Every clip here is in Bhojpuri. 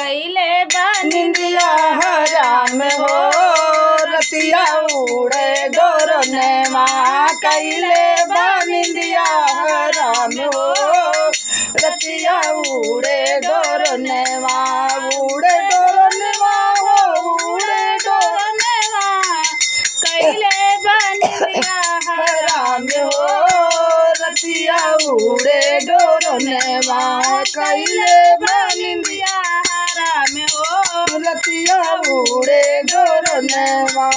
कैले बनिंदिया हराम हो रतिया उड़े डोरनवा कैले बनिंदिया हराम हो रतिया उड़े डोरनवा उड़े डोरनवा हो उड़े डोरनवा कैले बनिंदिया हराम हो रतिया उड़े डोरनवा कैले बनिंदिया हराम हो रतिया उड़े डोरनवा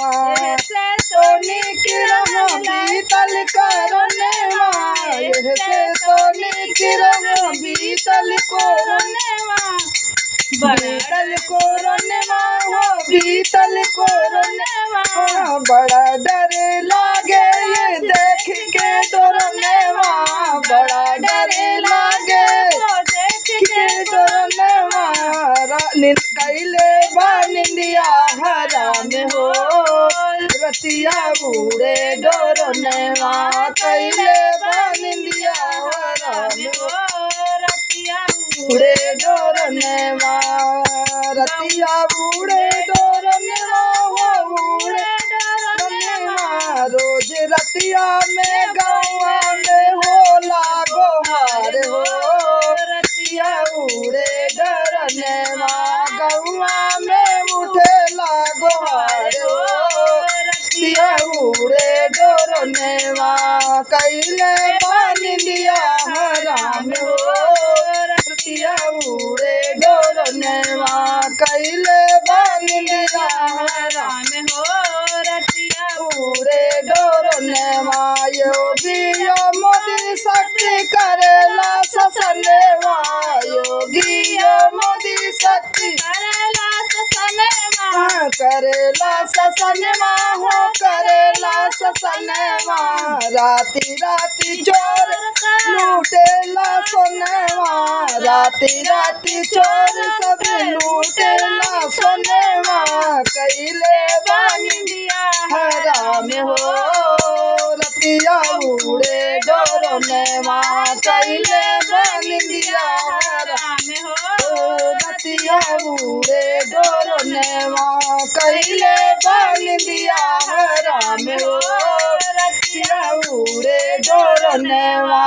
से सोनी किरण बीतल करनवा से सोनी किरण बीतल कोरनवा बीतल कोरनवा हो बीतल कोरनवा बड़ा डर लागे ये देख के डोरनवा बड़ा डर लागे देख के डोरनवा कैले बनिंदिया हराम हो रतिया उड़े डोरनवा कैले बनिंदिया हराम हो रतिया उड़े डोरनवा रतिया उड़े डोरनवा हो उड़े डोरनवा रोज रतिया में गौवा में होला गोहार हो रतिया उड़े डोरनवा गौवा में उठेला गोहार हो रतिया उड़े डोरनवा कैले बनिंदिया हराम हो रतिया उड़े डोरनवा कैले बनिंदिया हराम हो रतिया उड़े डोरनवा योगी यो मोदी शक्ति करेला ससनवा योगी यो मोदी शक्ति करेला ससनवा करेला ससनवा हो करेला ससनवा राती राती चोर लूटेला सोनवा राती राती चोर सब लूटेला सोनवा कैले बनिंदिया हराम हो रतिया उड़े डोरनवा कैले बनिंदिया हराम हो रतिया उड़े डोरनवा कैले बनिंदिया हराम हो रतिया उड़े डोरनवा।